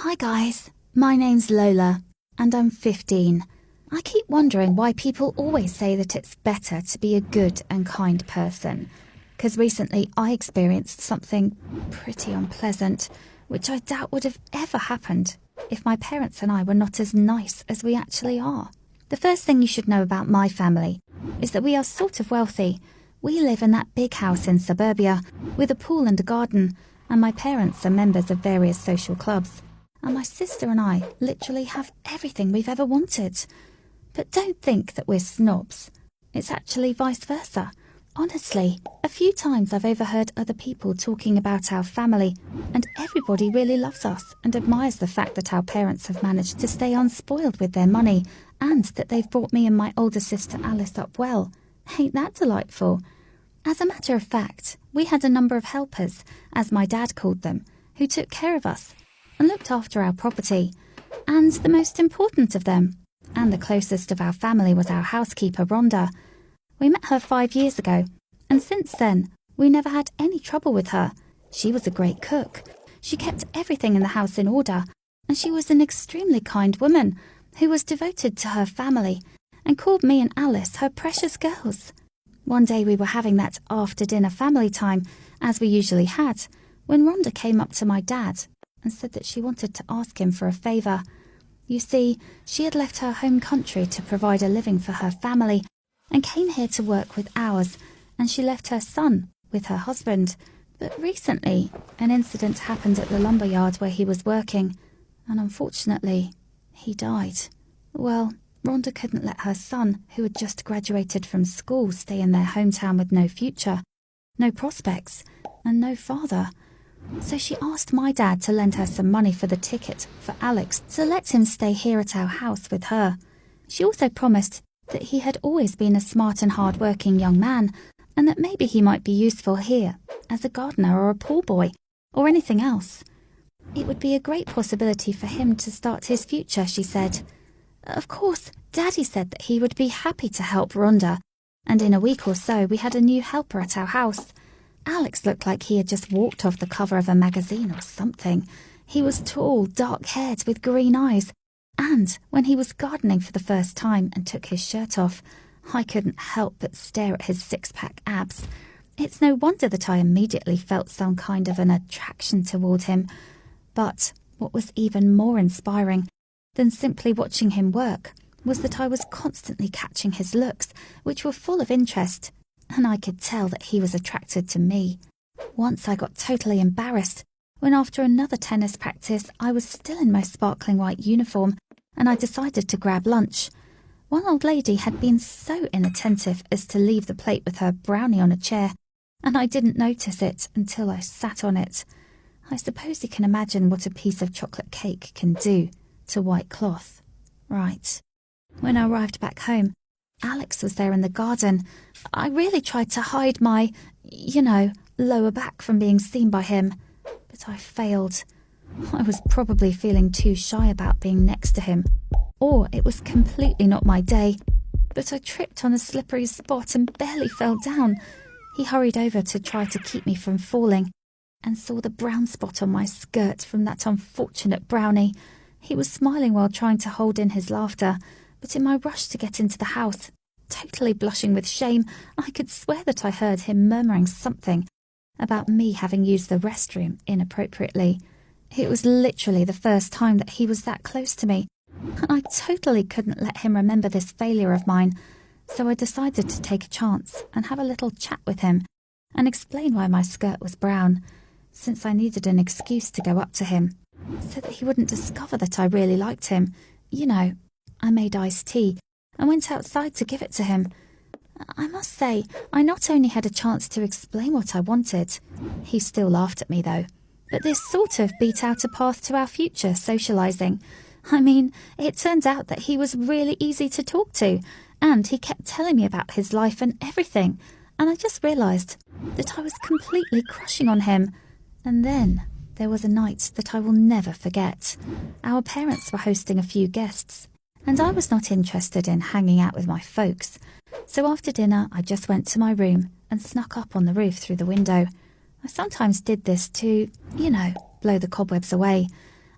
Hi guys, my name's Lola, and I'm 15. I keep wondering why people always say that it's better to be a good and kind person. Because recently I experienced something pretty unpleasant, which I doubt would have ever happened if my parents and I were not as nice as we actually are. The first thing you should know about my family is that we are sort of wealthy. We live in that big house in suburbia with a pool and a garden, and my parents are members of various social clubs. And my sister and I literally have everything we've ever wanted. But don't think that we're snobs. It's actually vice versa. Honestly, a few times I've overheard other people talking about our family, and everybody really loves us and admires the fact that our parents have managed to stay unspoiled with their money and that they've brought me and my older sister Alice up well. Ain't that delightful? As a matter of fact, we had a number of helpers, as my dad called them, who took care of us and looked after our property. And the most important of them, and the closest of our family, was our housekeeper, Rhonda. We met her 5 years ago, and since then, we never had any trouble with her. She was a great cook. She kept everything in the house in order, and she was an extremely kind woman who was devoted to her family and called me and Alice her precious girls. One day we were having that after-dinner family time, as we usually had, when Rhonda came up to my dad and said that she wanted to ask him for a favour. You see, she had left her home country to provide a living for her family and came here to work with ours, and she left her son with her husband. But recently, an incident happened at the lumber yard where he was working, and unfortunately, he died. Well, Rhonda couldn't let her son, who had just graduated from school, stay in their hometown with no future, no prospects, and no father. So she asked my dad to lend her some money for the ticket for Alex to let him stay here at our house with her. She also promised that he had always been a smart and hard-working young man, and that maybe he might be useful here as a gardener or a pool boy or anything else. It would be a great possibility for him to start his future, she said. Of course, Daddy said that he would be happy to help Rhonda, and in a week or so we had a new helper at our house. Alex looked like he had just walked off the cover of a magazine or something. He was tall, dark-haired, with green eyes, and when he was gardening for the first time and took his shirt off, I couldn't help but stare at his six-pack abs. It's no wonder that I immediately felt some kind of an attraction toward him. But what was even more inspiring than simply watching him work was that I was constantly catching his looks, which were full of interest, and I could tell that he was attracted to me. Once I got totally embarrassed when, after another tennis practice, I was still in my sparkling white uniform and I decided to grab lunch. One old lady had been so inattentive as to leave the plate with her brownie on a chair, and I didn't notice it until I sat on it. I suppose you can imagine what a piece of chocolate cake can do to white cloth. Right. When I arrived back home, Alex was there in the garden. I really tried to hide my, lower back from being seen by him, but I failed. I was probably feeling too shy about being next to him, or it was completely not my day, but I tripped on a slippery spot and barely fell down. He hurried over to try to keep me from falling and saw the brown spot on my skirt from that unfortunate brownie. He was smiling while trying to hold in his laughter, but in my rush to get into the house, totally blushing with shame, I could swear that I heard him murmuring something about me having used the restroom inappropriately. It was literally the first time that he was that close to me, and I totally couldn't let him remember this failure of mine, so I decided to take a chance and have a little chat with him and explain why my skirt was brown, since I needed an excuse to go up to him, so that he wouldn't discover that I really liked him. I made iced tea and went outside to give it to him. I must say, I not only had a chance to explain what I wanted. He still laughed at me, though. But this sort of beat out a path to our future socialising. I mean, it turned out that he was really easy to talk to, and he kept telling me about his life and everything, and I just realised that I was completely crushing on him. And then there was a night that I will never forget. Our parents were hosting a few guests, and I was not interested in hanging out with my folks. So after dinner, I just went to my room and snuck up on the roof through the window. I sometimes did this to, blow the cobwebs away.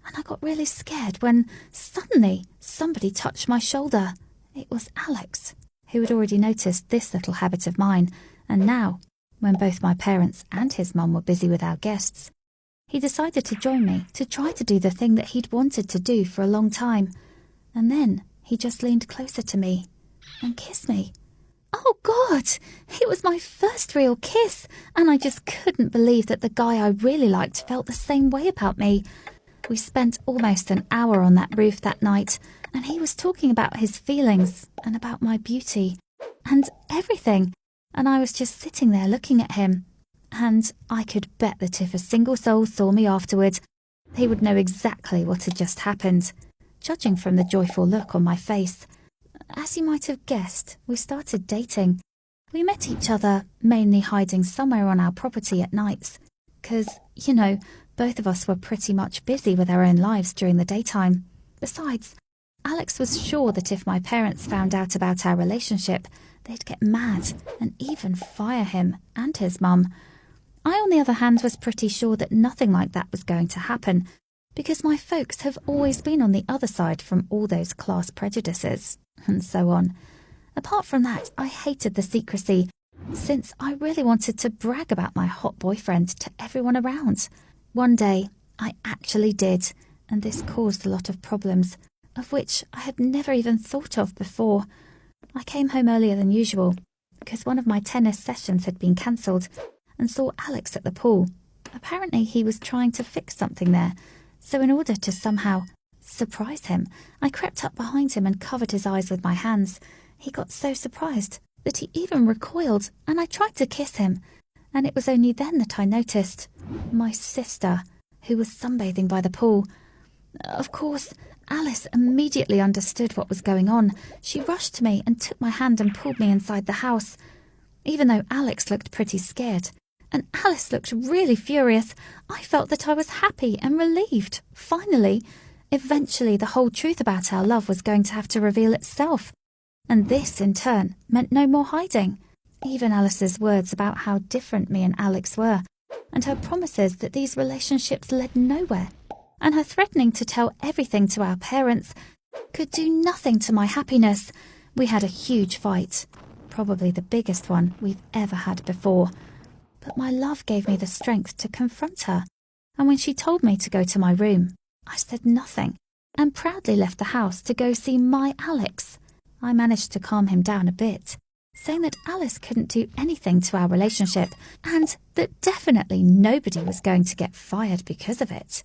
and I got really scared when suddenly somebody touched my shoulder. It was Alex, who had already noticed this little habit of mine, and now, when both my parents and his mum were busy with our guests, he decided to join me to try to do the thing that he'd wanted to do for a long time. And then he just leaned closer to me and kissed me. Oh God, it was my first real kiss, and I just couldn't believe that the guy I really liked felt the same way about me. We spent almost an hour on that roof that night, and he was talking about his feelings and about my beauty and everything, and I was just sitting there looking at him. And I could bet that if a single soul saw me afterward, they would know exactly what had just happened, judging from the joyful look on my face. As you might have guessed, we started dating. We met each other mainly hiding somewhere on our property at nights, because, both of us were pretty much busy with our own lives during the daytime. Besides, Alex was sure that if my parents found out about our relationship, they'd get mad and even fire him and his mum. I, on the other hand, was pretty sure that nothing like that was going to happen, because my folks have always been on the other side from all those class prejudices, and so on. Apart from that, I hated the secrecy, since I really wanted to brag about my hot boyfriend to everyone around. One day, I actually did, and this caused a lot of problems, of which I had never even thought of before. I came home earlier than usual, because one of my tennis sessions had been cancelled, and saw Alex at the pool. Apparently he was trying to fix something there, so in order to somehow surprise him, I crept up behind him and covered his eyes with my hands. He got so surprised that he even recoiled, and I tried to kiss him, and it was only then that I noticed my sister, who was sunbathing by the pool. Of course, Alice immediately understood what was going on. She rushed to me and took my hand and pulled me inside the house. Even though Alex looked pretty scared, and Alice looked really furious, I felt that I was happy and relieved. Finally, eventually the whole truth about our love was going to have to reveal itself. And this, in turn, meant no more hiding. Even Alice's words about how different me and Alex were, and her promises that these relationships led nowhere, and her threatening to tell everything to our parents, could do nothing to my happiness. We had a huge fight, probably the biggest one we've ever had before. But my love gave me the strength to confront her, and when she told me to go to my room, I said nothing, and proudly left the house to go see my Alex. I managed to calm him down a bit, saying that Alice couldn't do anything to our relationship, and that definitely nobody was going to get fired because of it.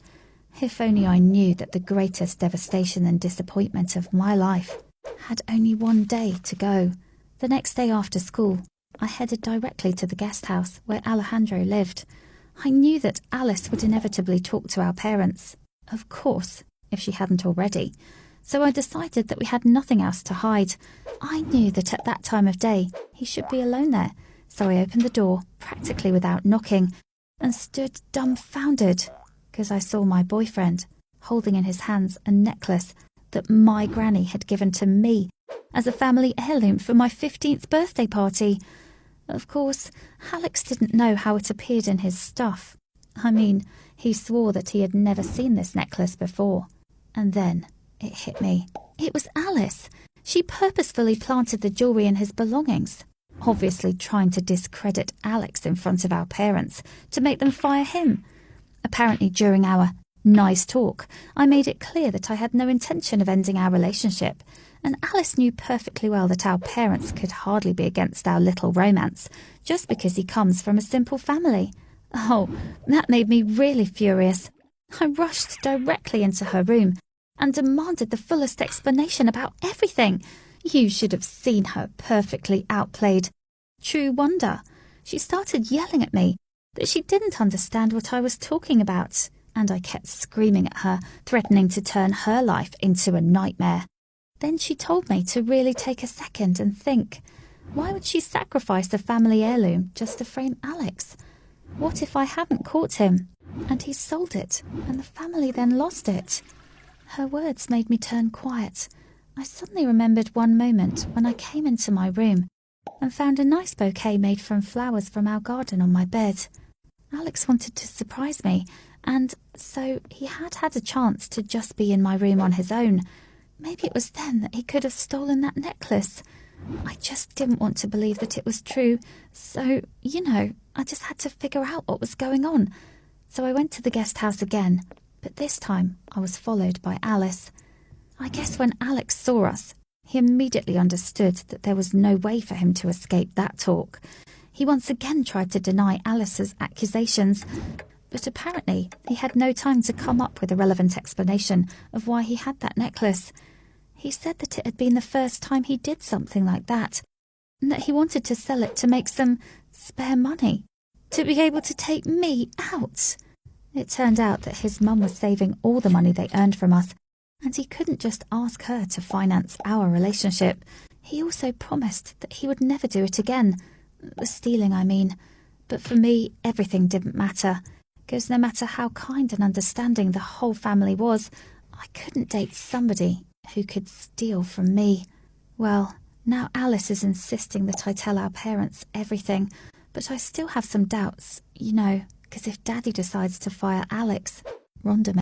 If only I knew that the greatest devastation and disappointment of my life had only one day to go. The next day after school, I headed directly to the guest house where Alejandro lived. I knew that Alice would inevitably talk to our parents, of course, if she hadn't already, so I decided that we had nothing else to hide. I knew that at that time of day he should be alone there, so I opened the door, practically without knocking, and stood dumbfounded, because I saw my boyfriend holding in his hands a necklace that my granny had given to me as a family heirloom for my 15th birthday party. Of course, Alex didn't know how it appeared in his stuff. I mean, he swore that he had never seen this necklace before. And then it hit me. It was Alice. She purposefully planted the jewellery in his belongings, obviously trying to discredit Alex in front of our parents to make them fire him. Apparently during our nice talk, I made it clear that I had no intention of ending our relationship, and Alice knew perfectly well that our parents could hardly be against our little romance, just because he comes from a simple family. Oh, that made me really furious. I rushed directly into her room and demanded the fullest explanation about everything. You should have seen her perfectly outplayed. True wonder. She started yelling at me that she didn't understand what I was talking about, and I kept screaming at her, threatening to turn her life into a nightmare. Then she told me to really take a second and think. Why would she sacrifice a family heirloom just to frame Alex? What if I hadn't caught him, and he sold it, and the family then lost it? Her words made me turn quiet. I suddenly remembered one moment when I came into my room and found a nice bouquet made from flowers from our garden on my bed. Alex wanted to surprise me, And so he had a chance to just be in my room on his own. Maybe it was then that he could have stolen that necklace. I just didn't want to believe that it was true, so, I just had to figure out what was going on. So I went to the guest house again, but this time I was followed by Alice. I guess when Alex saw us, he immediately understood that there was no way for him to escape that talk. He once again tried to deny Alice's accusations, but apparently he had no time to come up with a relevant explanation of why he had that necklace. He said that it had been the first time he did something like that, and that he wanted to sell it to make some spare money, to be able to take me out. It turned out that his mum was saving all the money they earned from us, and he couldn't just ask her to finance our relationship. He also promised that he would never do it again. The stealing, I mean. But for me, everything didn't matter, because no matter how kind and understanding the whole family was, I couldn't date somebody who could steal from me. Well, now Alice is insisting that I tell our parents everything, but I still have some doubts, because if Daddy decides to fire Alex, Rhonda